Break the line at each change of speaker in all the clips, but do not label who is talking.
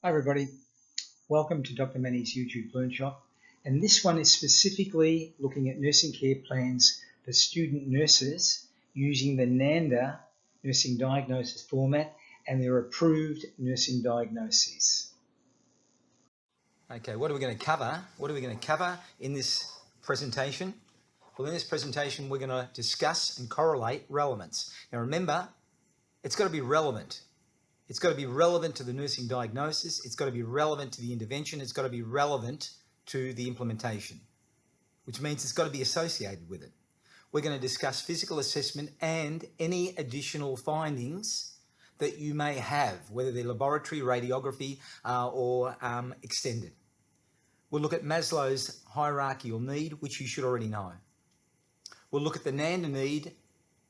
Hi everybody, welcome to Dr. Manny's YouTube Learn Shop, and this one is specifically looking at nursing care plans for student nurses using the NANDA Nursing Diagnosis format and their approved nursing diagnoses.
Okay, what are we going to cover? What are we going to cover in this presentation? Well, in this presentation, we're going to discuss and correlate relevance. Now remember, it's got to be relevant. It's got to be relevant to the nursing diagnosis. It's got to be relevant to the intervention. It's got to be relevant to the implementation, which means it's got to be associated with it. We're going to discuss physical assessment and any additional findings that you may have, whether they're laboratory, radiography, or extended. We'll look at Maslow's hierarchical need, which you should already know. We'll look at the NANDA need,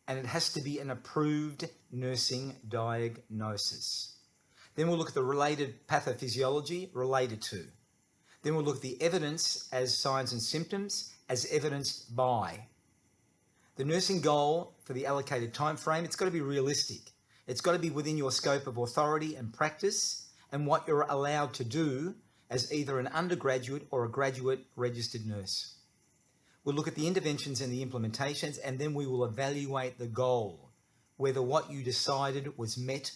and it has to be an approved nursing diagnosis. Then we'll look at the related pathophysiology related to. Then we'll look at the evidence as signs and symptoms as evidenced by. The nursing goal for the allocated time frame, it's got to be realistic. It's got to be within your scope of authority and practice and what you're allowed to do as either an undergraduate or a graduate registered nurse. We'll look at the interventions and the implementations, and then we will evaluate the goal, whether what you decided was met,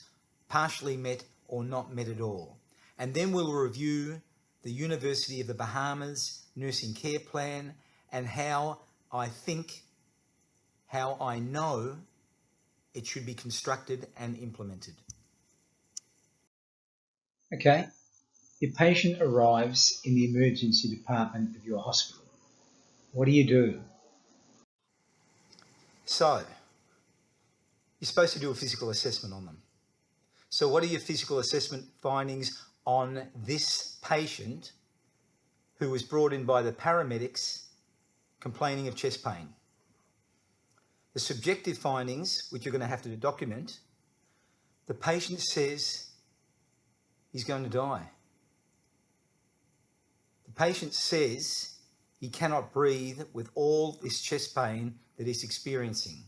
partially met, or not met at all. And then we'll review the University of the Bahamas nursing care plan and how I know it should be constructed and implemented.
Okay, your patient arrives in the emergency department of your hospital. What do you do?
So, you're supposed to do a physical assessment on them. So what are your physical assessment findings on this patient who was brought in by the paramedics complaining of chest pain? The subjective findings, which you're going to have to document, the patient says he's going to die. The patient says he cannot breathe with all this chest pain that he's experiencing.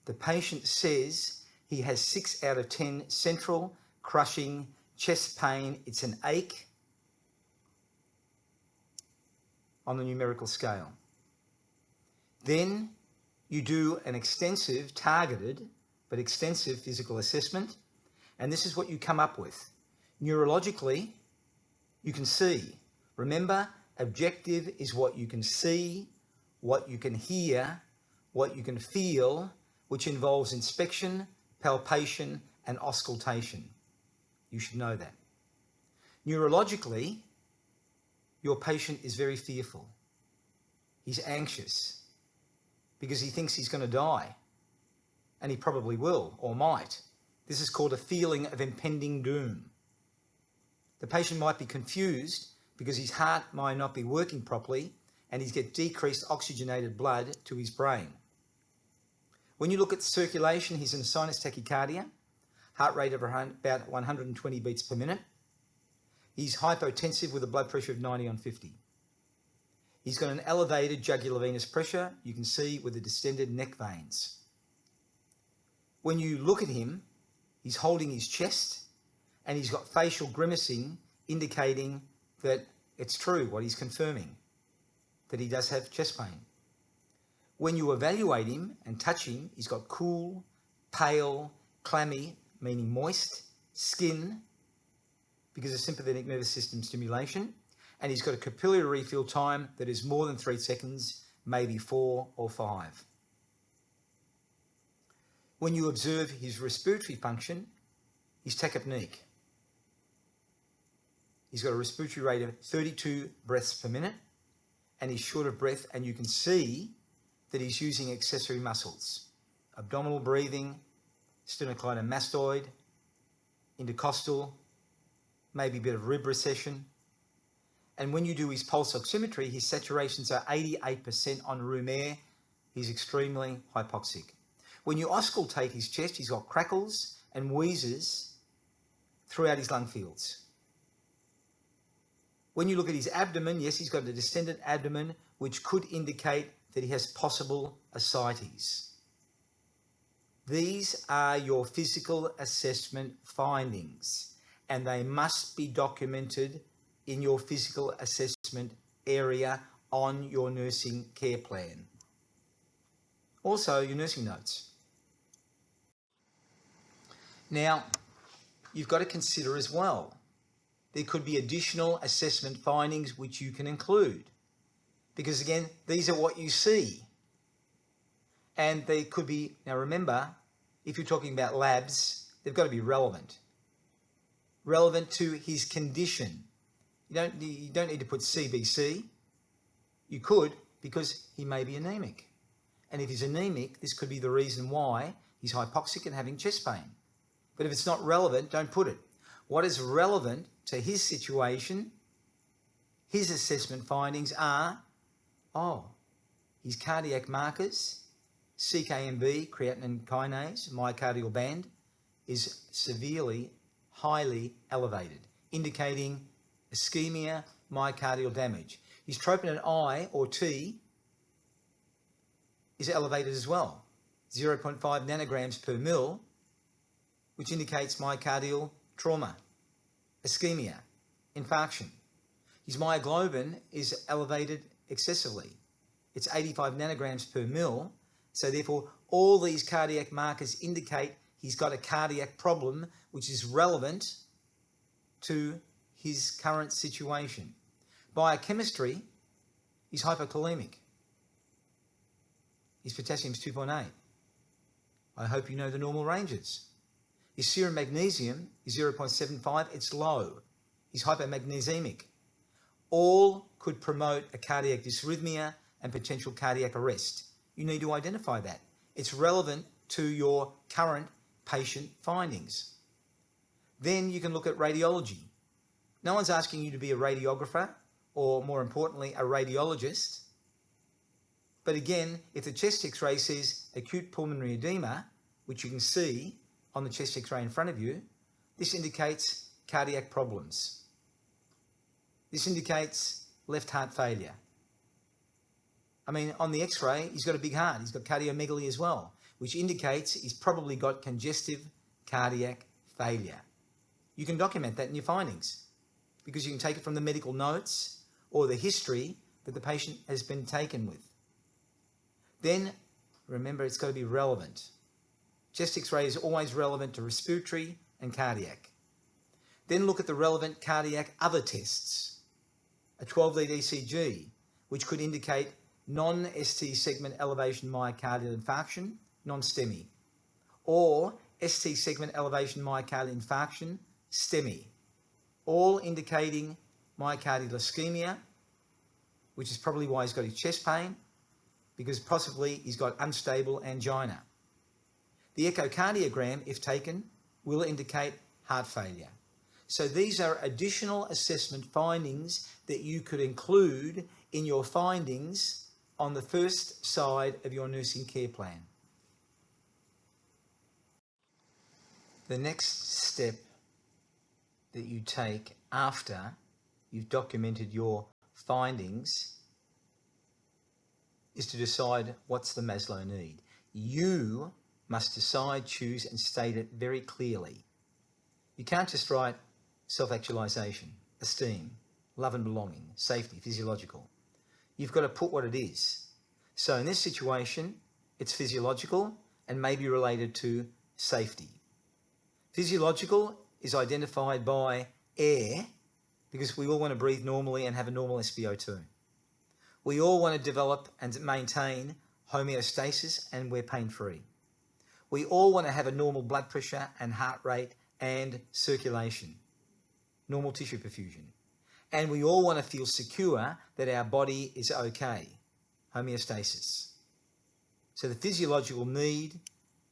The patient says he has 6 out of 10 central crushing chest pain. It's an ache on the numerical scale. Then you do an extensive, targeted, but extensive physical assessment. And this is what you come up with. Neurologically, you can see. Remember, objective is what you can see, what you can hear, what you can feel, which involves inspection, palpation, and auscultation. You should know that. Neurologically, your patient is very fearful. He's anxious because he thinks he's going to die, and he probably will or might. This is called a feeling of impending doom. The patient might be confused because his heart might not be working properly and he's got decreased oxygenated blood to his brain. When you look at circulation, he's in sinus tachycardia, heart rate of about 120 beats per minute. He's hypotensive with a blood pressure of 90 on 50. He's got an elevated jugular venous pressure, you can see with the distended neck veins. When you look at him, he's holding his chest and he's got facial grimacing, indicating that it's true, what he's confirming, that he does have chest pain. When you evaluate him and touch him, he's got cool, pale, clammy, meaning moist, skin, because of sympathetic nervous system stimulation, and he's got a capillary refill time that is more than 3 seconds, maybe 4 or 5. When you observe his respiratory function, he's tachypneic. He's got a respiratory rate of 32 breaths per minute, and he's short of breath, and you can see that he's using accessory muscles, abdominal breathing, sternocleidomastoid, intercostal, maybe a bit of rib recession. And when you do his pulse oximetry, his saturations are 88% on room air. He's extremely hypoxic. When you auscultate his chest, he's got crackles and wheezes throughout his lung fields. When you look at his abdomen, yes, he's got a distended abdomen, which could indicate that he has possible ascites. These are your physical assessment findings. and they must be documented in your physical assessment area on your nursing care plan. Also, your nursing notes. Now, you've got to consider as well, there could be additional assessment findings which you can include. Because again, these are what you see. And they could be, now remember, if you're talking about labs, they've got to be relevant. Relevant to his condition. You don't need to put CBC. You could, because he may be anemic. And if he's anemic, this could be the reason why he's hypoxic and having chest pain. But if it's not relevant, don't put it. What is relevant to his situation, his assessment findings are, his cardiac markers, CKMB, creatinine kinase, myocardial band, is severely, highly elevated, indicating ischemia, myocardial damage. His troponin I or T is elevated as well, 0.5 nanograms per mil, which indicates myocardial trauma, ischemia, infarction. His myoglobin is elevated excessively. It's 85 nanograms per mil. So therefore, all these cardiac markers indicate he's got a cardiac problem which is relevant to his current situation. Biochemistry, he's hypokalemic. His potassium's 2.8. I hope you know the normal ranges. His serum magnesium is 0.75. It's low. He's hypomagnesiemic. All could promote a cardiac dysrhythmia and potential cardiac arrest. You need to identify that. It's relevant to your current patient findings. Then you can look at radiology. No one's asking you to be a radiographer or, more importantly, a radiologist. But again, if the chest X-ray says acute pulmonary edema, which you can see on the chest X-ray in front of you, this indicates cardiac problems. This indicates left heart failure. I mean, on the X-ray, he's got a big heart. He's got cardiomegaly as well, which indicates he's probably got congestive cardiac failure. You can document that in your findings because you can take it from the medical notes or the history that the patient has been taken with. Then, remember, it's got to be relevant. Chest X-ray is always relevant to respiratory and cardiac. Then look at the relevant cardiac other tests. A 12-lead ECG, which could indicate non-ST segment elevation myocardial infarction, non-STEMI, or ST segment elevation myocardial infarction, STEMI, all indicating myocardial ischemia, which is probably why he's got his chest pain, because possibly he's got unstable angina. The echocardiogram, if taken, will indicate heart failure. So these are additional assessment findings that you could include in your findings on the first side of your nursing care plan. The next step that you take after you've documented your findings is to decide what's the Maslow need. You must decide, choose, and state it very clearly. You can't just write self-actualization, esteem, love and belonging, safety, physiological. You've got to put what it is. So in this situation, it's physiological and may be related to safety. Physiological is identified by air, because we all want to breathe normally and have a normal SpO2. We all want to develop and maintain homeostasis, and we're pain-free. We all want to have a normal blood pressure and heart rate and circulation, normal tissue perfusion. And we all want to feel secure that our body is okay, homeostasis. So the physiological need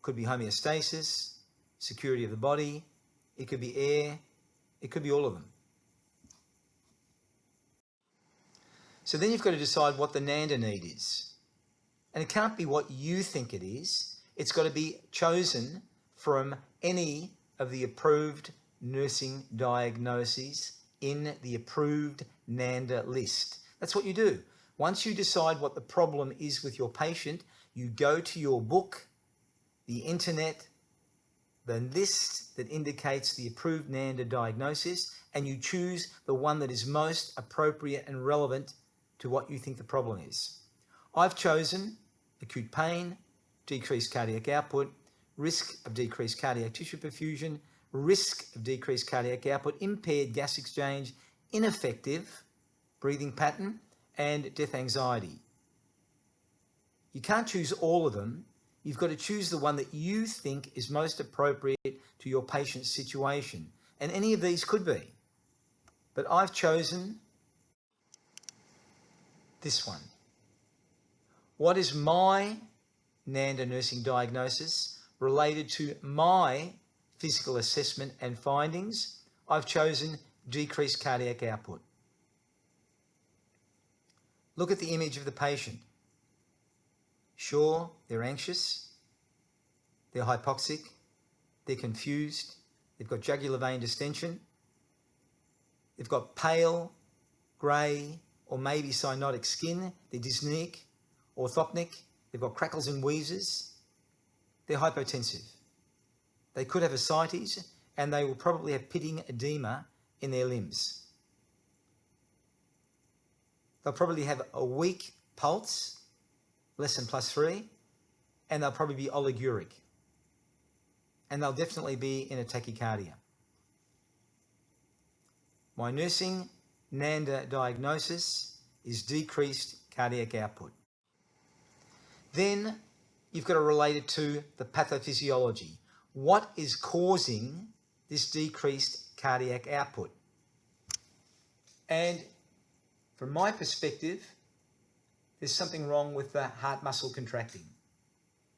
could be homeostasis, security of the body, it could be air, it could be all of them. So then you've got to decide what the NANDA need is. And it can't be what you think it is. It's got to be chosen from any of the approved nursing diagnoses in the approved NANDA list. That's what you do. Once you decide what the problem is with your patient, you go to your book, the internet, the list that indicates the approved NANDA diagnosis, and you choose the one that is most appropriate and relevant to what you think the problem is. I've chosen acute pain, decreased cardiac output, risk of decreased cardiac tissue perfusion, risk of decreased cardiac output, impaired gas exchange, ineffective breathing pattern, and death anxiety. You can't choose all of them. You've got to choose the one that you think is most appropriate to your patient's situation. And any of these could be. But I've chosen this one. What is my NANDA nursing diagnosis related to my physical assessment and findings? I've chosen decreased cardiac output. Look at the image of the patient. Sure, they're anxious, they're hypoxic, they're confused, they've got jugular vein distension, they've got pale, grey, or maybe cyanotic skin, they're dyspneic, orthopnic, they've got crackles and wheezes, they're hypotensive. They could have ascites, and they will probably have pitting edema in their limbs. They'll probably have a weak pulse, less than +3, and they'll probably be oliguric. And they'll definitely be in a tachycardia. My nursing NANDA diagnosis is decreased cardiac output. Then you've got to relate it to the pathophysiology. What is causing this decreased cardiac output? And from my perspective, there's something wrong with the heart muscle contracting.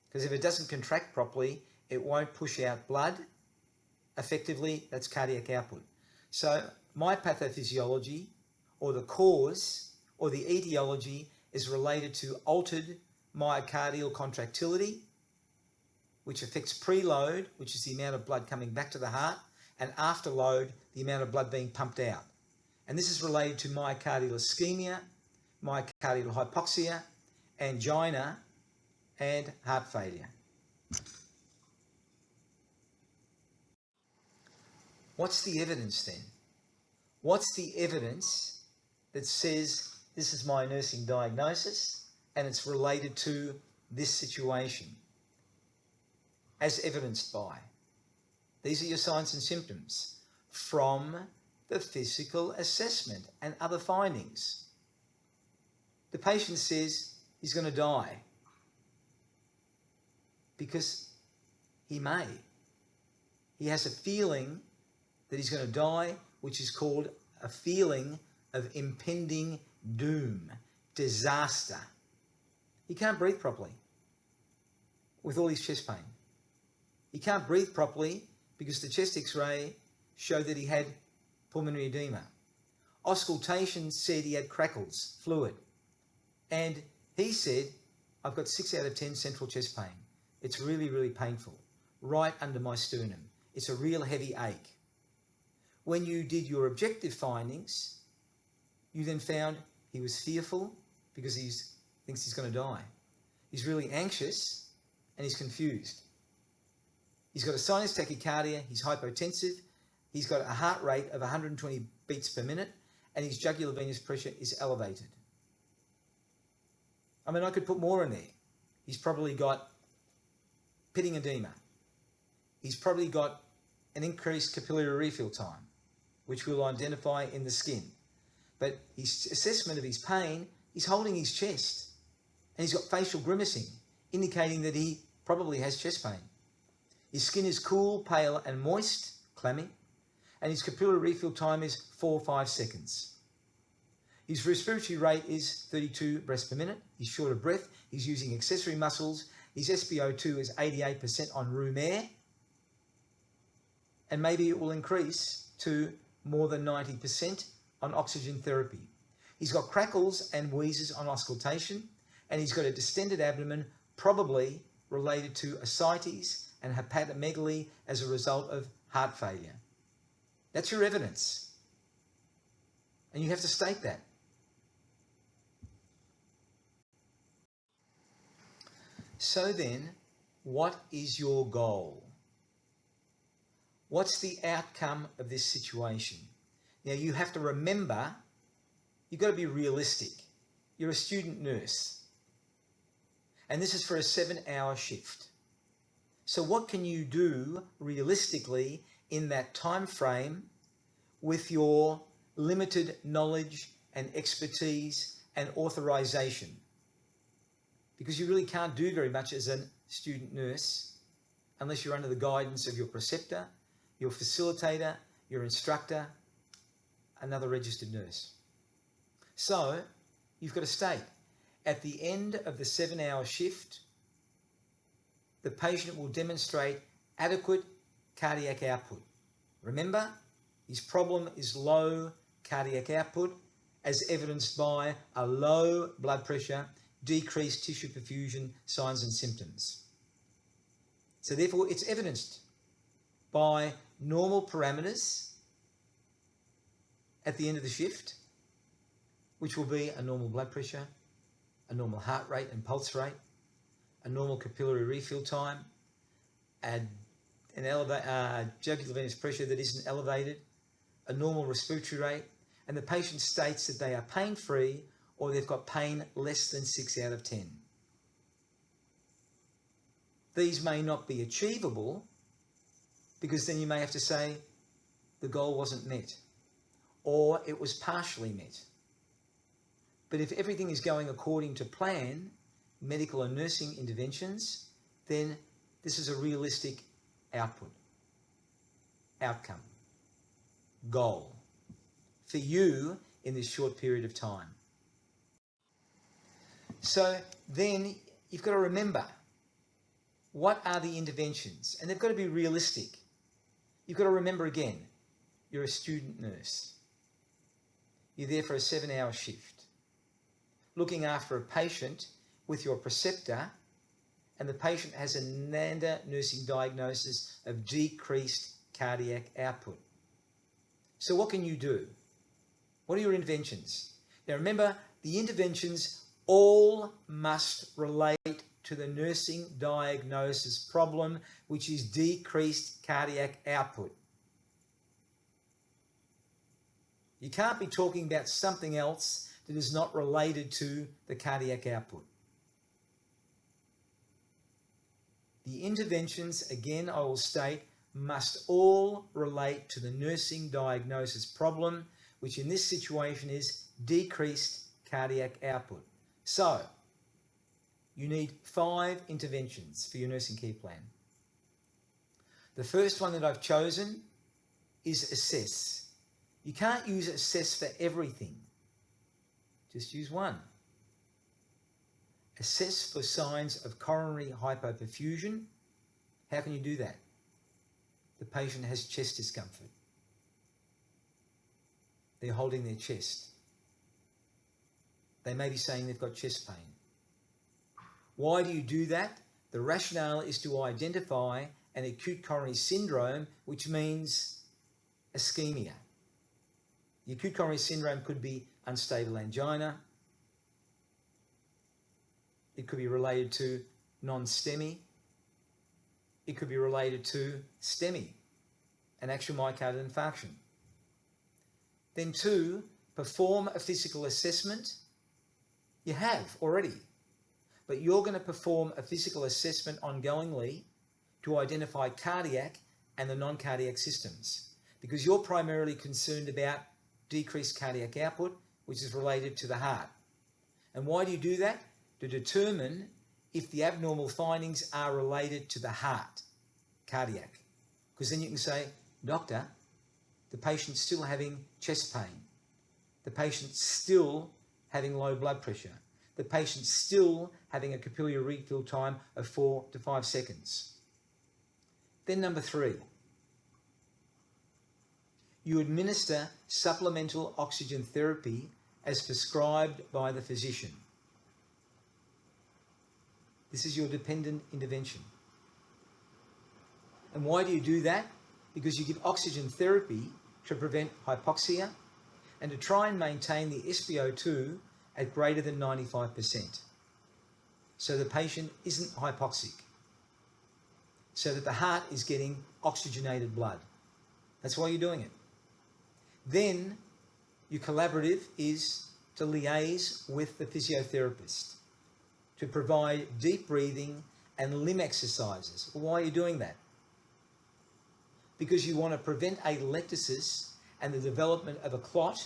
Because if it doesn't contract properly, it won't push out blood effectively. That's cardiac output. So my pathophysiology, or the cause, or the etiology, is related to altered myocardial contractility, which affects preload, which is the amount of blood coming back to the heart, and afterload, the amount of blood being pumped out. And this is related to myocardial ischemia, myocardial hypoxia, angina, and heart failure. What's the evidence then? What's the evidence that says this is my nursing diagnosis and it's related to this situation? As evidenced by, these are your signs and symptoms from the physical assessment and other findings. The patient says he's going to die because he may. He has a feeling that he's going to die, which is called a feeling of impending doom, disaster. He can't breathe properly with all his chest pain. He can't breathe properly because the chest x-ray showed that he had pulmonary edema. Auscultation said he had crackles, fluid. And he said, I've got 6 out of 10 central chest pain. It's really, really painful, right under my sternum. It's a real heavy ache. When you did your objective findings, you then found he was fearful because he thinks he's going to die. He's really anxious and he's confused. He's got a sinus tachycardia, he's hypotensive, he's got a heart rate of 120 beats per minute, and his jugular venous pressure is elevated. I mean, I could put more in there. He's probably got pitting edema. He's probably got an increased capillary refill time, which we'll identify in the skin. But his assessment of his pain, he's holding his chest, and he's got facial grimacing, indicating that he probably has chest pain. His skin is cool, pale, and moist, clammy, and his capillary refill time is 4 or 5 seconds. His respiratory rate is 32 breaths per minute. He's short of breath. He's using accessory muscles. His SpO2 is 88% on room air. And maybe it will increase to more than 90% on oxygen therapy. He's got crackles and wheezes on auscultation, and he's got a distended abdomen, probably related to ascites and hepatomegaly as a result of heart failure. That's your evidence. And you have to state that. So then, what is your goal? What's the outcome of this situation? Now, you have to remember, you've got to be realistic. You're a student nurse, and this is for a 7-hour shift. So what can you do realistically in that time frame with your limited knowledge and expertise and authorization? Because you really can't do very much as a student nurse unless you're under the guidance of your preceptor, your facilitator, your instructor, another registered nurse. So you've got to state, at the end of the 7-hour shift, the patient will demonstrate adequate cardiac output. Remember, his problem is low cardiac output, as evidenced by a low blood pressure, decreased tissue perfusion, signs and symptoms. So therefore, it's evidenced by normal parameters at the end of the shift, which will be a normal blood pressure, a normal heart rate and pulse rate, a normal capillary refill time, an jugular venous pressure that isn't elevated, a normal respiratory rate, and the patient states that they are pain-free or they've got pain less than 6 out of 10. These may not be achievable because then you may have to say the goal wasn't met or it was partially met. But if everything is going according to plan, medical and nursing interventions, then this is a realistic output, outcome, goal for you in this short period of time. So then you've got to remember, what are the interventions? And they've got to be realistic. You've got to remember again, you're a student nurse. You're there for a 7-hour shift, looking after a patient with your preceptor, and the patient has a NANDA Nursing Diagnosis of decreased cardiac output. So what can you do? What are your interventions? Now remember, the interventions all must relate to the nursing diagnosis problem, which is decreased cardiac output. You can't be talking about something else that is not related to the cardiac output. The interventions, again, I will state, must all relate to the nursing diagnosis problem, which in this situation is decreased cardiac output. So, you need 5 interventions for your nursing care plan. The first one that I've chosen is assess. You can't use assess for everything. Just use one. Assess for signs of coronary hypoperfusion. How can you do that? The patient has chest discomfort. They're holding their chest. They may be saying they've got chest pain. Why do you do that? The rationale is to identify an acute coronary syndrome, which means ischemia. The acute coronary syndrome could be unstable angina. It could be related to non-STEMI. It could be related to STEMI, an actual myocardial infarction. Then 2, perform a physical assessment. You have already, but you're going to perform a physical assessment ongoingly to identify cardiac and the non-cardiac systems, because you're primarily concerned about decreased cardiac output, which is related to the heart. And why do you do that? To determine if the abnormal findings are related to the heart, cardiac. Because then you can say, doctor, the patient's still having chest pain. The patient's still having low blood pressure. The patient's still having a capillary refill time of 4 to 5 seconds. Then number 3, you administer supplemental oxygen therapy as prescribed by the physician. This is your dependent intervention. And why do you do that? Because you give oxygen therapy to prevent hypoxia and to try and maintain the SpO2 at greater than 95%. So the patient isn't hypoxic. So that the heart is getting oxygenated blood. That's why you're doing it. Then your collaborative is to liaise with the physiotherapist to provide deep breathing and limb exercises. Why are you doing that? Because you want to prevent atelectasis and the development of a clot,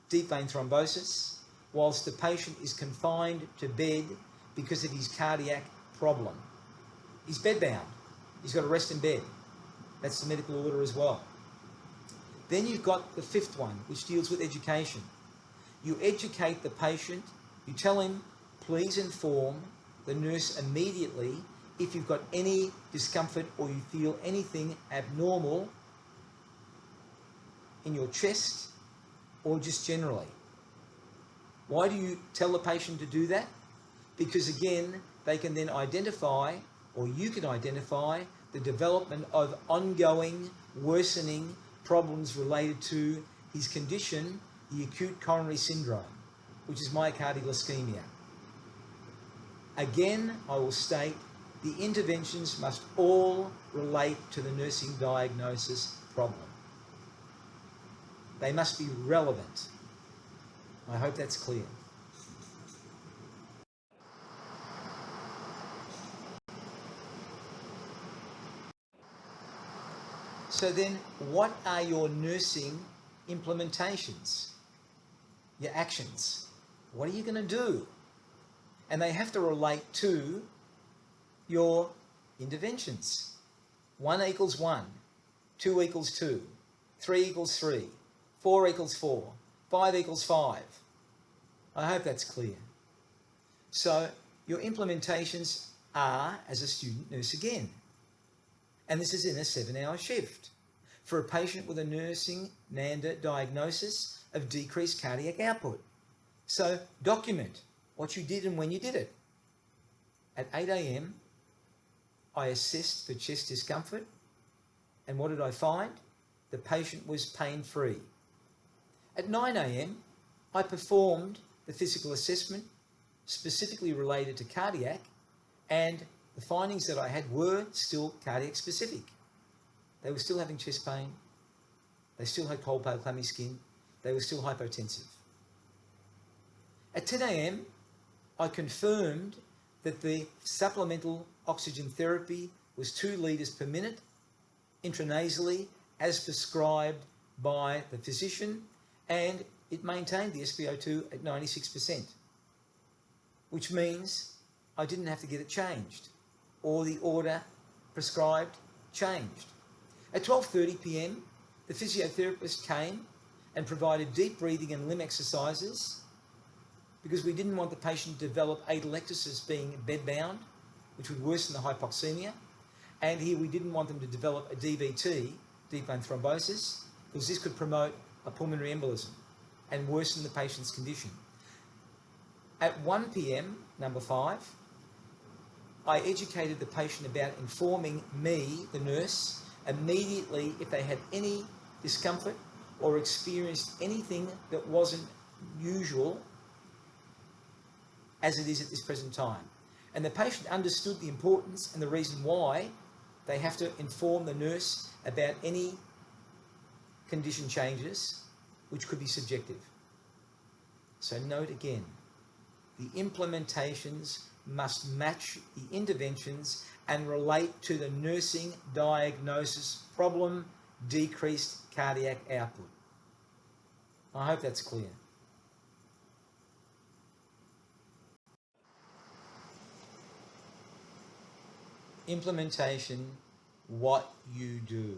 deep vein thrombosis, whilst the patient is confined to bed because of his cardiac problem. He's bedbound. He's got to rest in bed. That's the medical order as well. Then you've got the fifth one, which deals with education. You educate the patient. You tell him, please inform the nurse immediately if you've got any discomfort or you feel anything abnormal in your chest or just generally. Why do you tell the patient to do that? Because again, they can then identify, or you can identify, the development of ongoing worsening problems related to his condition, the acute coronary syndrome, which is myocardial ischemia. Again, I will state the interventions must all relate to the nursing diagnosis problem. They must be relevant. I hope that's clear. So then, what are your nursing implementations? Your actions? What are you going to do? And they have to relate to your interventions. 1 equals 1, 2 equals 2, 3 equals 3, 4 equals 4, 5 equals 5. I hope that's clear. So your implementations are as a student nurse again. And this is in a 7-hour shift for a patient with a nursing NANDA diagnosis of decreased cardiac output. So document what you did and when you did it. At 8 a.m, I assessed for chest discomfort, and what did I find? The patient was pain-free. At 9 a.m, I performed the physical assessment specifically related to cardiac, and the findings that I had were still cardiac specific. They were still having chest pain, they still had cold, pale, clammy skin, they were still hypotensive. At 10 a.m, I confirmed that the supplemental oxygen therapy was 2 litres per minute intranasally as prescribed by the physician, and it maintained the SpO2 at 96%, which means I didn't have to get it changed or the order prescribed changed. At 12:30 p.m, the physiotherapist came and provided deep breathing and limb exercises because we didn't want the patient to develop atelectasis being bedbound, which would worsen the hypoxemia. And here we didn't want them to develop a DVT, deep vein thrombosis, because this could promote a pulmonary embolism and worsen the patient's condition. At 1 p.m, number 5, I educated the patient about informing me, the nurse, immediately if they had any discomfort or experienced anything that wasn't usual as it is at this present time. And the patient understood the importance and the reason why they have to inform the nurse about any condition changes, which could be subjective. So note again, the implementations must match the interventions and relate to the nursing diagnosis problem, decreased cardiac output. I hope that's clear. Implementation, what you do,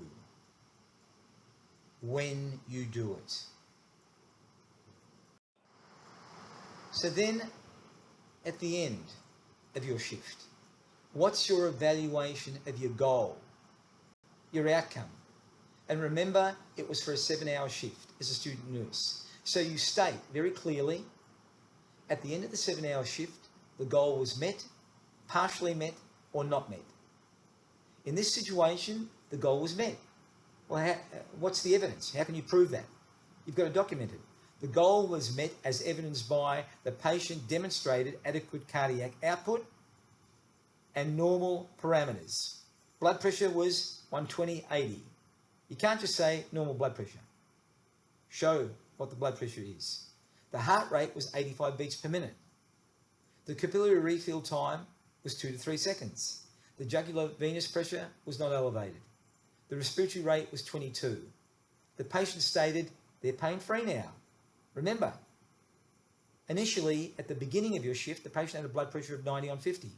when you do it. So then, at the end of your shift, what's your evaluation of your goal, your outcome? And remember, it was for a 7-hour shift as a student nurse. So you state very clearly, at the end of the 7-hour shift, the goal was met, partially met, or not met. In this situation, the goal was met. Well, what's the evidence? How can you prove that? You've got to document it. The goal was met as evidenced by the patient demonstrated adequate cardiac output and normal parameters. Blood pressure was 120/80. You can't just say normal blood pressure. Show what the blood pressure is. The heart rate was 85 beats per minute. The capillary refill time was 2 to 3 seconds. The jugular venous pressure was not elevated. The respiratory rate was 22. The patient stated they're pain-free now. Remember, initially, at the beginning of your shift, the patient had a blood pressure of 90/50.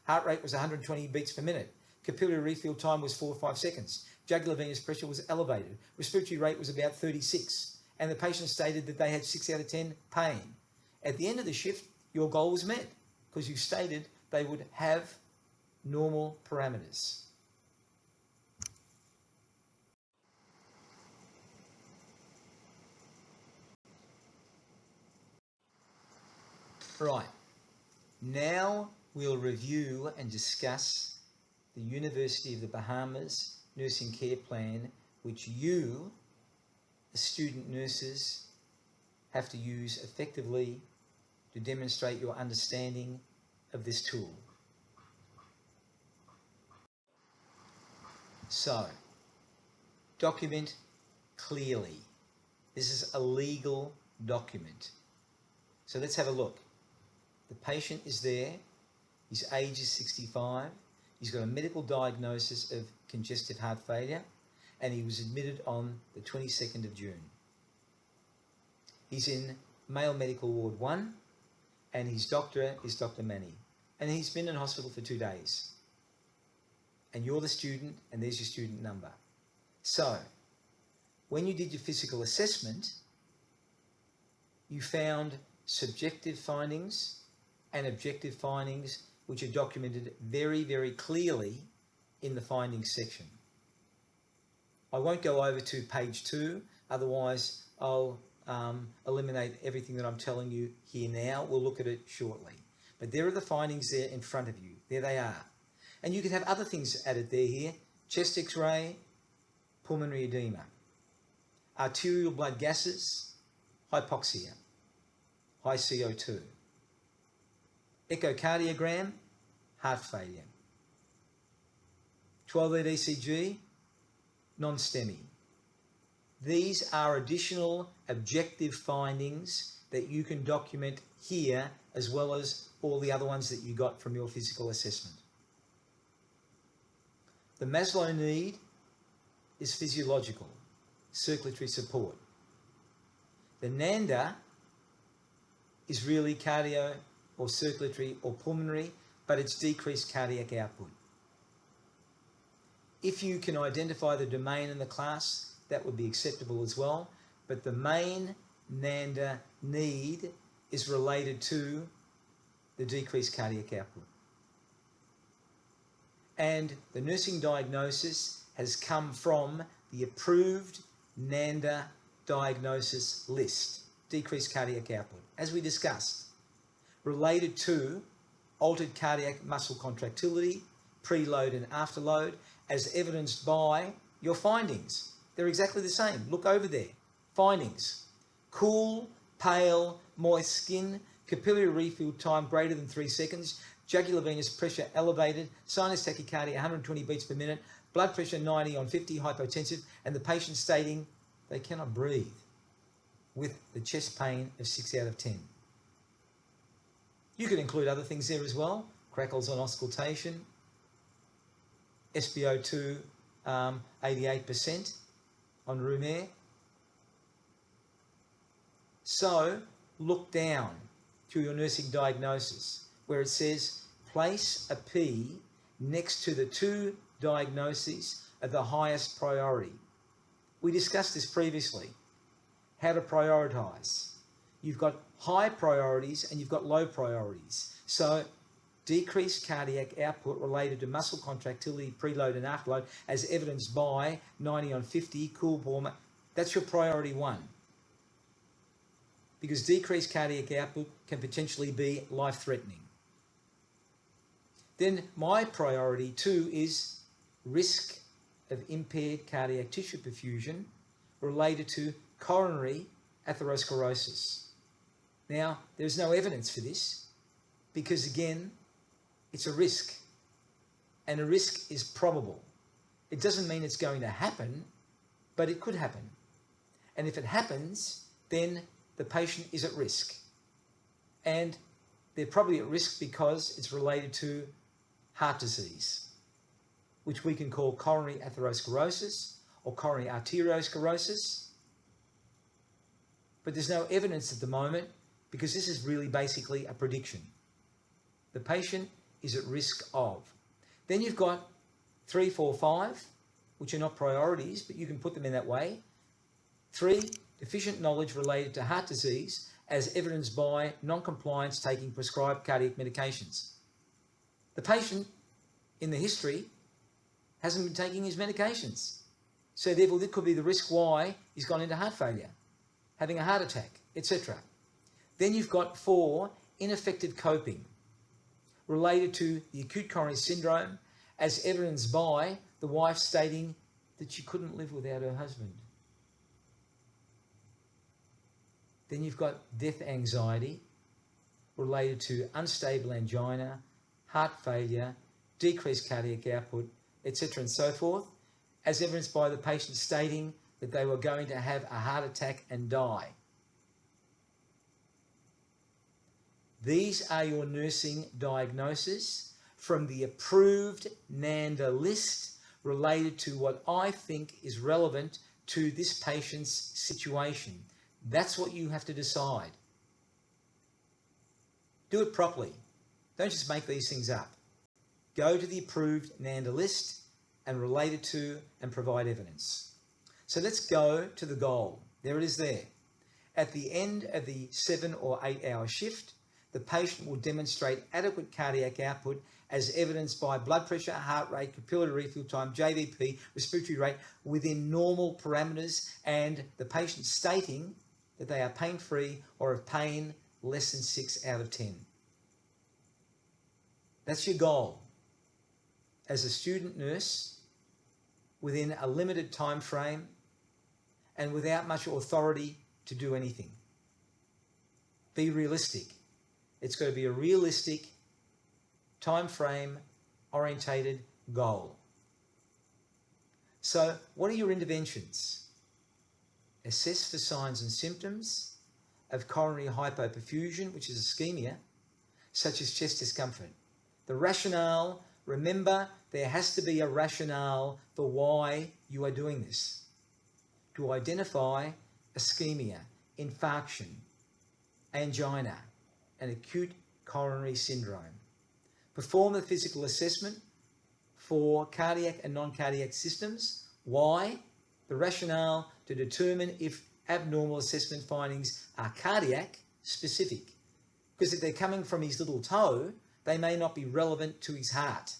Heart rate was 120 beats per minute. Capillary refill time was 4 or 5 seconds. Jugular venous pressure was elevated. Respiratory rate was about 36. And the patient stated that they had 6 out of 10 pain. At the end of the shift, your goal was met because you stated they would have normal parameters. Right, now we'll review and discuss the University of the Bahamas Nursing Care Plan, which you, the student nurses, have to use effectively to demonstrate your understanding of this tool. So, document clearly. This is a legal document. So let's have a look. The patient is there. His age is 65. He's got a medical diagnosis of congestive heart failure, and he was admitted on the 22nd of June. He's in male medical ward 1, and his doctor is Dr. Manny. And he's been in hospital for 2 days. And you're the student, and there's your student number. So, when you did your physical assessment, you found subjective findings and objective findings, which are documented very, very clearly in the findings section. I won't go over to page 2, otherwise I'll eliminate everything that I'm telling you here now. We'll look at it shortly. But there are the findings there in front of you. There they are. And you could have other things added there here. Chest x-ray, pulmonary edema, arterial blood gases, hypoxia, high CO2, echocardiogram, heart failure, 12-lead ECG, non-STEMI. These are additional objective findings that you can document here, as well as all the other ones that you got from your physical assessment. The Maslow need is physiological, circulatory support. The NANDA is really cardio or circulatory or pulmonary, but it's decreased cardiac output. If you can identify the domain in the class, that would be acceptable as well, but the main NANDA need is related to the decreased cardiac output. And the nursing diagnosis has come from the approved NANDA diagnosis list, decreased cardiac output, as we discussed, related to altered cardiac muscle contractility, preload and afterload, as evidenced by your findings. They're exactly the same. Look over there. Findings: cool, pale, moist skin, capillary refill time greater than 3 seconds, jugular venous pressure elevated, sinus tachycardia 120 beats per minute, blood pressure 90/50, hypotensive, and the patient stating they cannot breathe with the chest pain of 6 out of 10. You could include other things there as well: crackles on auscultation, SpO2 88% on room air. So look down to your nursing diagnosis where it says place a P next to the 2 diagnoses of the highest priority. We discussed this previously, how to prioritize. You've got high priorities and you've got low priorities. So decreased cardiac output related to muscle contractility, preload and afterload, as evidenced by 90/50, cool, warm, that's your priority 1. Because decreased cardiac output can potentially be life-threatening. Then my priority 2 is risk of impaired cardiac tissue perfusion related to coronary atherosclerosis. Now, there's no evidence for this because, again, it's a risk, and a risk is probable. It doesn't mean it's going to happen, but it could happen. And if it happens, then the patient is at risk. And they're probably at risk because it's related to heart disease, which we can call coronary atherosclerosis or coronary arteriosclerosis. But there's no evidence at the moment because this is really basically a prediction. The patient is at risk of. Then you've got 3, 4, 5, which are not priorities, but you can put them in that way. 3, deficient knowledge related to heart disease as evidenced by non-compliance taking prescribed cardiac medications. The patient in the history hasn't been taking his medications. So therefore, this could be the risk why he's gone into heart failure, having a heart attack, etc. Then you've got 4, ineffective coping related to the acute coronary syndrome as evidenced by the wife stating that she couldn't live without her husband. Then you've got death anxiety related to unstable angina, heart failure, decreased cardiac output, etc. and so forth, as evidenced by the patient stating that they were going to have a heart attack and die. These are your nursing diagnoses from the approved NANDA list related to what I think is relevant to this patient's situation. That's what you have to decide. Do it properly. Don't just make these things up. Go to the approved NANDA list and relate it to and provide evidence. So let's go to the goal. There it is there. At the end of the 7 or 8 hour shift, the patient will demonstrate adequate cardiac output as evidenced by blood pressure, heart rate, capillary refill time, JVP, respiratory rate within normal parameters, and the patient stating that they are pain-free or of pain less than 6 out of 10. That's your goal. As a student nurse, within a limited time frame and without much authority to do anything. Be realistic. It's got to be a realistic, time frame orientated goal. So what are your interventions? Assess for signs and symptoms of coronary hypoperfusion, which is ischemia, such as chest discomfort. The rationale, remember, there has to be a rationale for why you are doing this. To identify ischemia, infarction, angina, and acute coronary syndrome. Perform the physical assessment for cardiac and non-cardiac systems. Why? The rationale to determine if abnormal assessment findings are cardiac specific. Because if they're coming from his little toe, they may not be relevant to his heart.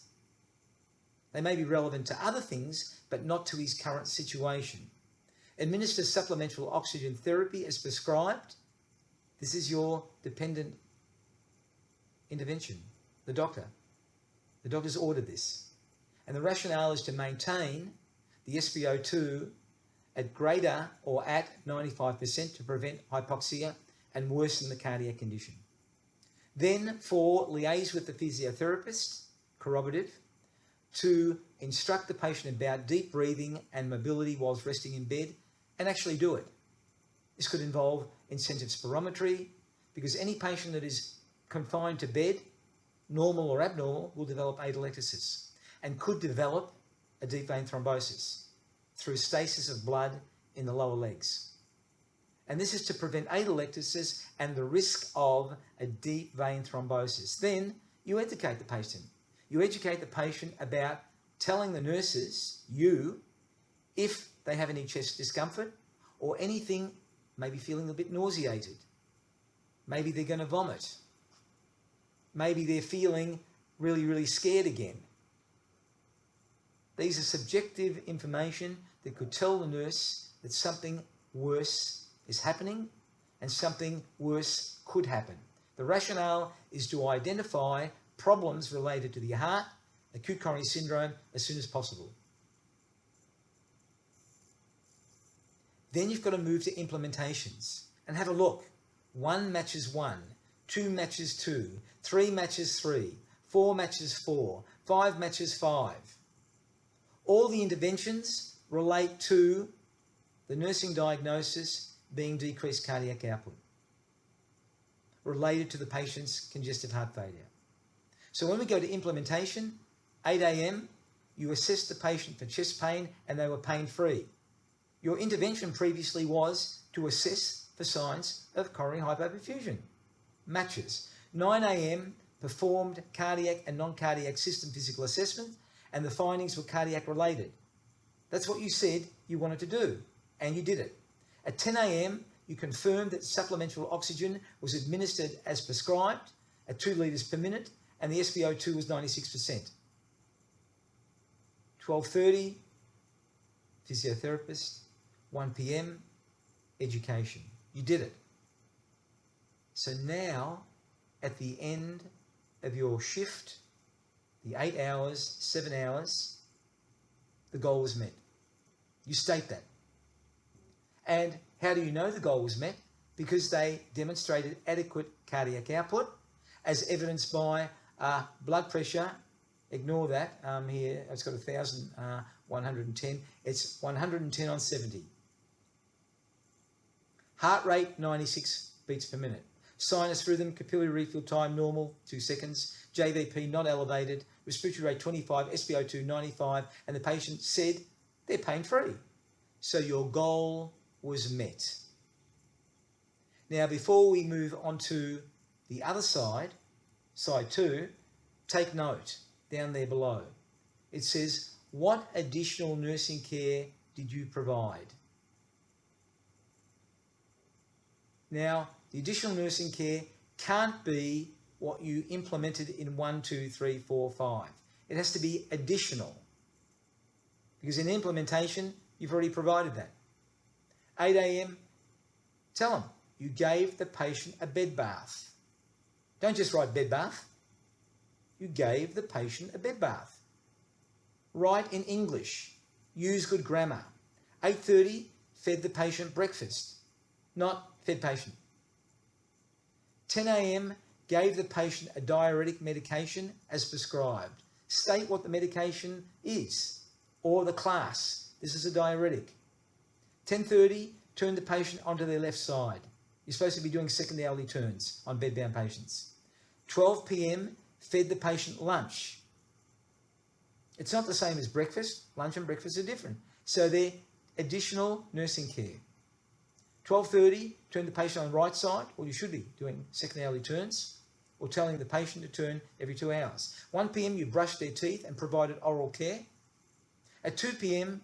They may be relevant to other things, but not to his current situation. Administer supplemental oxygen therapy as prescribed. This is your dependent intervention. The doctor's ordered this. And the rationale is to maintain the SpO2 at greater or at 95% to prevent hypoxia and worsen the cardiac condition. Then 4, liaise with the physiotherapist, corroborative, to instruct the patient about deep breathing and mobility whilst resting in bed and actually do it. This could involve incentive spirometry because any patient that is confined to bed, normal or abnormal, will develop atelectasis and could develop a deep vein thrombosis through stasis of blood in the lower legs. And this is to prevent atelectasis and the risk of a deep vein thrombosis. Then you educate the patient. You educate the patient about telling the nurses, if they have any chest discomfort or anything, maybe feeling a bit nauseated. Maybe they're going to vomit. Maybe they're feeling really, really scared again. These are subjective information that could tell the nurse that something worse is happening and something worse could happen. The rationale is to identify problems related to the heart, acute coronary syndrome, as soon as possible. Then you've got to move to implementations and have a look. 1 matches 1, 2 matches 2, 3 matches 3, 4 matches 4, 5 matches 5. All the interventions relate to the nursing diagnosis being decreased cardiac output related to the patient's congestive heart failure. So when we go to implementation, 8 a.m., you assessed the patient for chest pain and they were pain-free. Your intervention previously was to assess for signs of coronary hypoperfusion. Matches. 9 a.m. performed cardiac and non-cardiac system physical assessment and the findings were cardiac related. That's what you said you wanted to do and you did it. At 10 a.m. you confirmed that supplemental oxygen was administered as prescribed at 2 litres per minute and the SpO2 was 96%. 12:30, physiotherapist. 1 p.m, education. You did it. So now, at the end of your shift, the 8 hours, 7 hours, the goal was met. You state that. And how do you know the goal was met? Because they demonstrated adequate cardiac output, as evidenced by blood pressure. Ignore that here. It's got 1,110. It's 110 on 70. Heart rate, 96 beats per minute. Sinus rhythm, capillary refill time, normal, 2 seconds. JVP, not elevated. Respiratory rate, 25. SpO2, 95. And the patient said they're pain-free. So your goal was met. Now, before we move on to the other side, side 2, take note down there below. It says, what additional nursing care did you provide? Now, the additional nursing care can't be what you implemented in 1, 2, 3, 4, 5. It has to be additional. Because in implementation, you've already provided that. 8 a.m, tell them you gave the patient a bed bath. Don't just write bed bath. You gave the patient a bed bath. Write in English. Use good grammar. 8:30, fed the patient breakfast. Not fed patient. 10 a.m, gave the patient a diuretic medication as prescribed. State what the medication is or the class. This is a diuretic. 10:30, turn the patient onto their left side. You're supposed to be doing secondarily turns on bedbound patients. 12 p.m, fed the patient lunch. It's not the same as breakfast. Lunch and breakfast are different. So they're additional nursing care. 12:30, turn the patient on the right side, or you should be doing secondarily turns, or telling the patient to turn every 2 hours. 1 p.m, you brushed their teeth and provided oral care. At 2 p.m,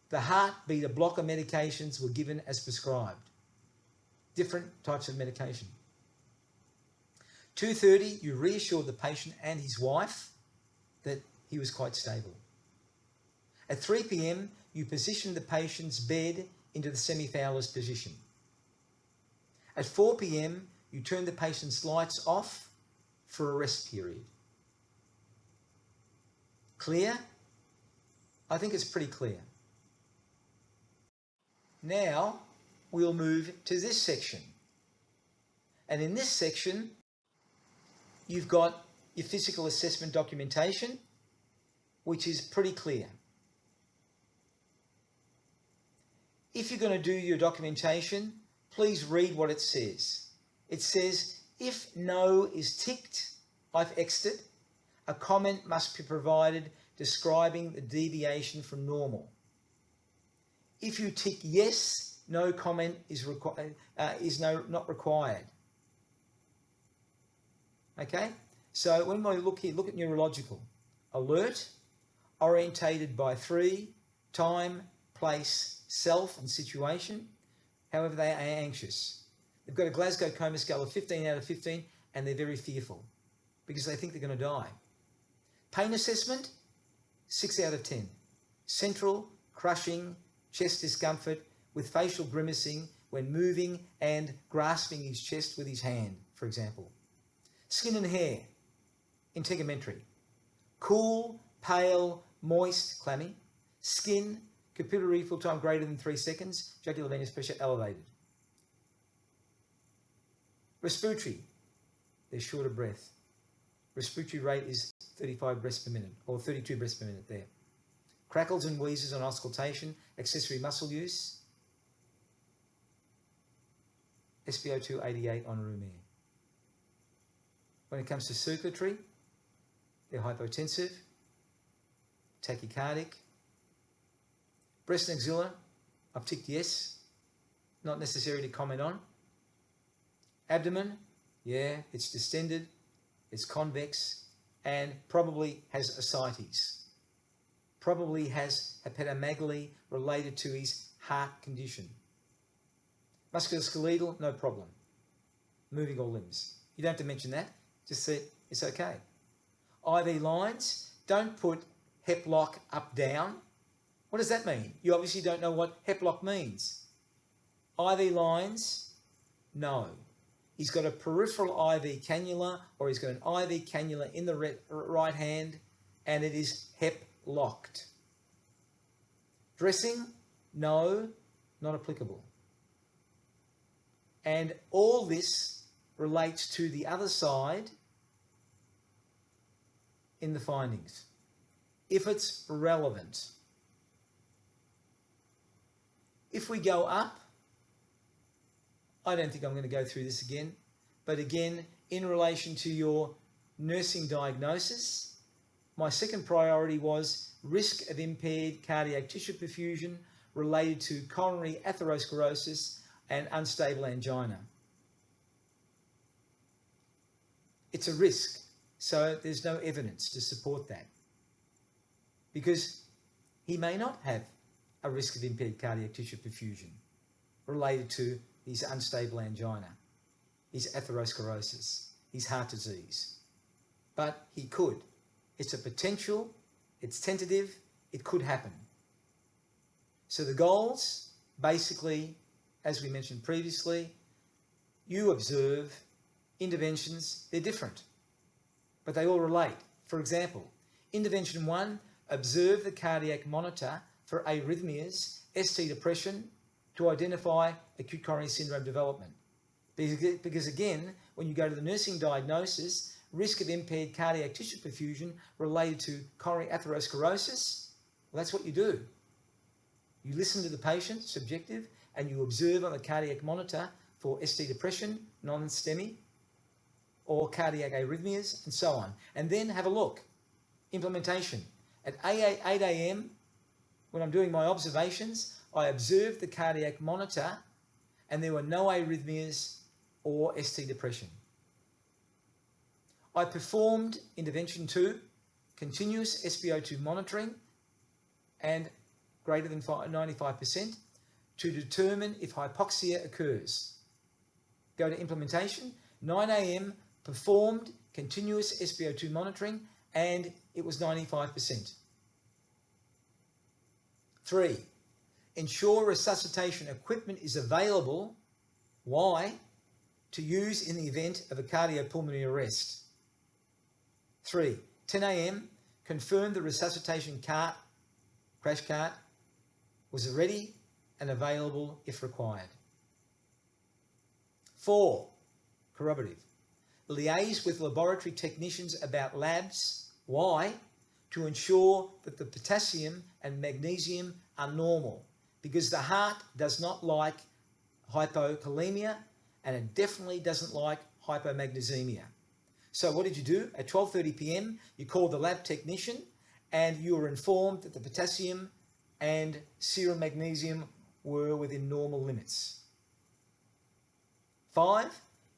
the heart beta blocker medications were given as prescribed. Different types of medication. 2:30, you reassured the patient and his wife that he was quite stable. At 3 p.m, you positioned the patient's bed into the semi-Fowler's position. At 4 p.m, you turned the patient's lights off for a rest period. Clear? I think it's pretty clear. Now we'll move to this section. And in this section, you've got your physical assessment documentation, which is pretty clear. If you're going to do your documentation, please read what it says. It says, if no is ticked, I've X'd it, a comment must be provided describing the deviation from normal. If you tick yes, no comment is not required. Okay? So when we look here, look at neurological. Alert, orientated by 3, time, place, self and situation. However, they are anxious. They've got a Glasgow coma scale of 15 out of 15 and they're very fearful because they think they're going to die. Pain assessment, 6 out of 10. Central, crushing, chest discomfort with facial grimacing when moving and grasping his chest with his hand, for example. Skin and hair, integumentary. Cool, pale, moist, clammy. Skin, capillary refill time greater than 3 seconds. Jugular venous pressure elevated. Respiratory, there's shorter breath. Respiratory rate is 35 breaths per minute, or 32 breaths per minute there. Crackles and wheezes on auscultation, accessory muscle use. SpO2 88 on room air. When it comes to circulatory, they're hypotensive, tachycardic. Breast and axilla, I've ticked yes, not necessary to comment on. Abdomen, yeah, it's distended, it's convex, and probably has ascites. Probably has hepatomegaly related to his heart condition. Musculoskeletal, no problem. Moving all limbs. You don't have to mention that, just say it's okay. IV lines, don't put hep lock up down. What does that mean? You obviously don't know what hep lock means. IV lines, no. He's got a peripheral IV cannula, or he's got an IV cannula in the right hand, and it is hep locked. Dressing, no, not applicable. And all this relates to the other side in the findings, if it's relevant. If we go up, I don't think I'm going to go through this again, but again, in relation to your nursing diagnosis, my second priority was risk of impaired cardiac tissue perfusion related to coronary atherosclerosis and unstable angina. It's a risk, so there's no evidence to support that, because he may not have a risk of impaired cardiac tissue perfusion related to his unstable angina, his atherosclerosis, his heart disease. But he could. It's a potential, it's tentative, it could happen. So the goals, basically, as we mentioned previously, you observe interventions, they're different, but they all relate. For example, intervention 1, observe the cardiac monitor for arrhythmias, ST depression, to identify acute coronary syndrome development. Because again, when you go to the nursing diagnosis, risk of impaired cardiac tissue perfusion related to coronary atherosclerosis, well, that's what you do. You listen to the patient, subjective, and you observe on the cardiac monitor for ST depression, non-STEMI, or cardiac arrhythmias, and so on. And then have a look. Implementation. At 8 a.m, when I'm doing my observations, I observed the cardiac monitor and there were no arrhythmias or ST depression. I performed intervention 2, continuous SpO2 monitoring and greater than 95% to determine if hypoxia occurs. Go to implementation. 9 a.m, performed continuous SpO2 monitoring and it was 95%. 3, ensure resuscitation equipment is available. Why? To use in the event of a cardiopulmonary arrest. 3, 10 a.m, confirm the resuscitation cart, crash cart, was ready and available if required. 4, corroborative. Liaise with laboratory technicians about labs. Why? To ensure that the potassium and magnesium are normal, because the heart does not like hypokalemia and it definitely doesn't like hypomagnesemia. So what did you do? At 12:30 p.m, you called the lab technician and you were informed that the potassium and serum magnesium were within normal limits. 5,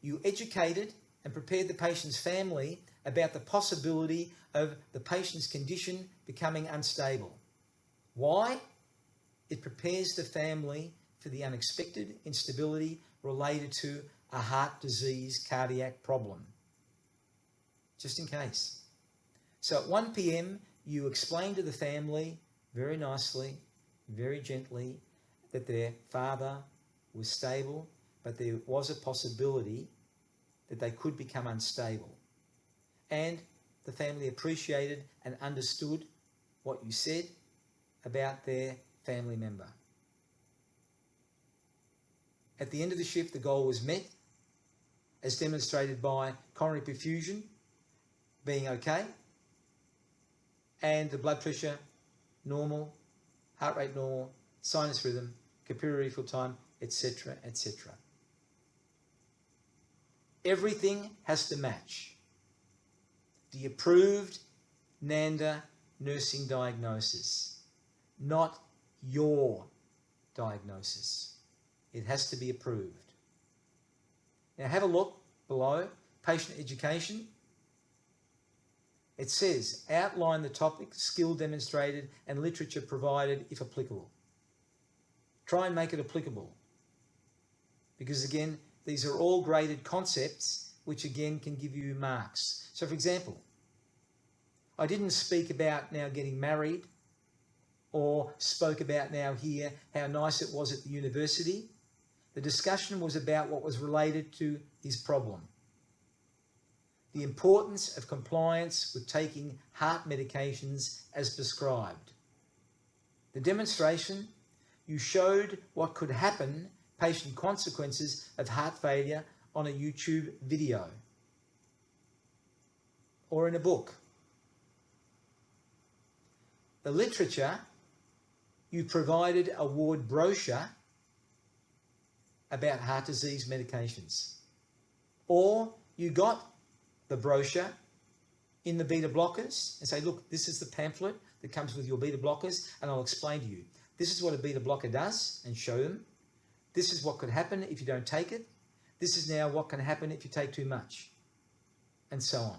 you educated and prepared the patient's family about the possibility of the patient's condition becoming unstable. Why? It prepares the family for the unexpected instability related to a heart disease cardiac problem, just in case. So at 1 p.m, you explain to the family very nicely, very gently, that their father was stable, but there was a possibility that they could become unstable. And the family appreciated and understood what you said about their family member. At the end of the shift, the goal was met, as demonstrated by coronary perfusion being okay, and the blood pressure normal, heart rate normal, sinus rhythm, capillary refill time, etc., etc. Everything has to match the approved NANDA nursing diagnosis, not your diagnosis. It has to be approved. Now have a look below, patient education. It says, outline the topic, skill demonstrated, and literature provided if applicable. Try and make it applicable. Because again, these are all graded concepts, which again can give you marks. So for example, I didn't speak about now getting married, or spoke about now here how nice it was at the university. The discussion was about what was related to his problem. The importance of compliance with taking heart medications as prescribed. The demonstration, you showed what could happen, patient consequences of heart failure on a YouTube video or in a book. The literature, you provided a ward brochure about heart disease medications, or you got the brochure in the beta blockers and say, look, this is the pamphlet that comes with your beta blockers, and I'll explain to you. This is what a beta blocker does, and show them. This is what could happen if you don't take it. This is now what can happen if you take too much, and so on.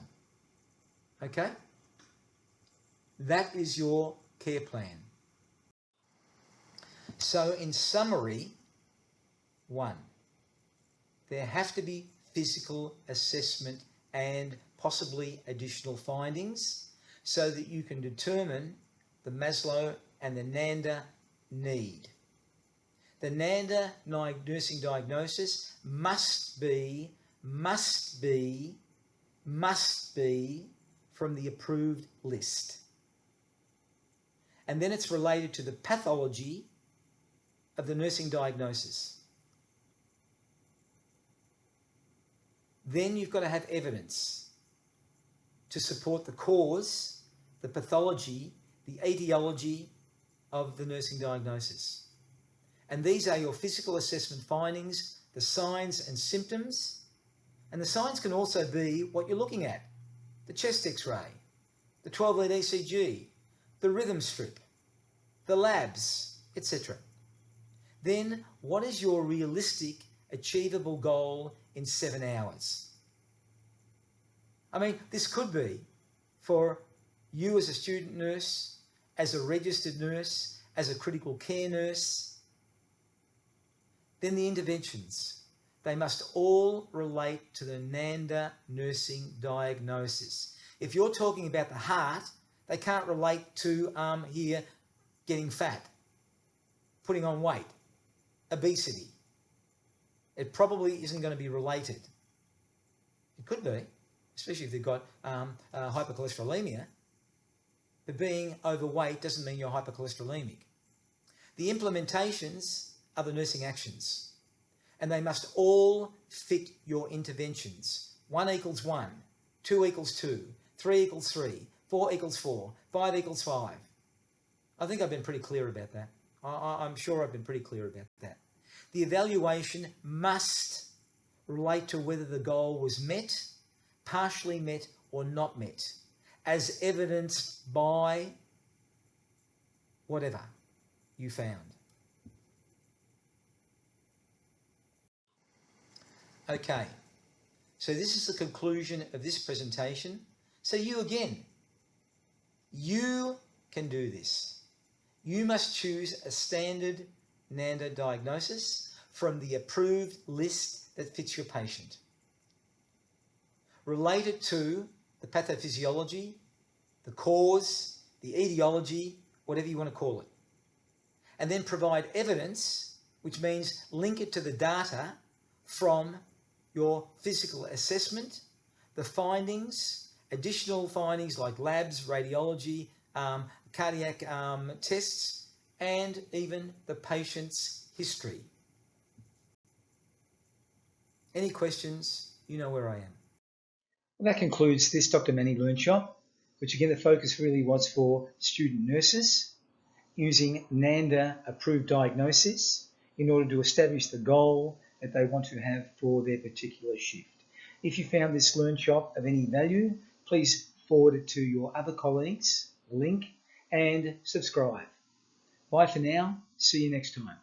Okay? That is your care plan. So in summary, 1, there have to be physical assessment and possibly additional findings so that you can determine the Maslow and the NANDA need. The NANDA nursing diagnosis must be from the approved list. And then it's related to the pathology of the nursing diagnosis. Then you've got to have evidence to support the cause, the pathology, the etiology of the nursing diagnosis. And these are your physical assessment findings, the signs and symptoms. And the signs can also be what you're looking at: the chest x-ray, the 12-lead ECG, the rhythm strip, the labs, etc. Then what is your realistic, achievable goal in 7 hours? I mean, this could be for you as a student nurse, as a registered nurse, as a critical care nurse. Then the interventions, they must all relate to the NANDA nursing diagnosis. If you're talking about the heart, they can't relate to here getting fat, putting on weight, obesity. It probably isn't going to be related. It could be, especially if they've got hypercholesterolemia. But being overweight doesn't mean you're hypercholesterolemic. The implementations are the nursing actions, and they must all fit your interventions. 1 equals 1, 2 equals 2, 3 equals 3, 4 equals 4, 5 equals 5. I think I've been pretty clear about that. I'm sure I've been pretty clear about that. The evaluation must relate to whether the goal was met, partially met, or not met, as evidenced by whatever you found. Okay, so this is the conclusion of this presentation. So you again, you can do this. You must choose a standard NANDA diagnosis from the approved list that fits your patient. Relate it to the pathophysiology, the cause, the etiology, whatever you want to call it. And then provide evidence, which means link it to the data from your physical assessment, the findings, additional findings like labs, radiology, cardiac tests, and even the patient's history. Any questions? You know where I am.
Well, that concludes this Dr. Manny Learnshop, which again the focus really was for student nurses using NANDA approved diagnosis in order to establish the goal that they want to have for their particular shift. If you found this Learn Shop of any value, please forward it to your other colleagues, link, and subscribe. Bye for now. See you next time.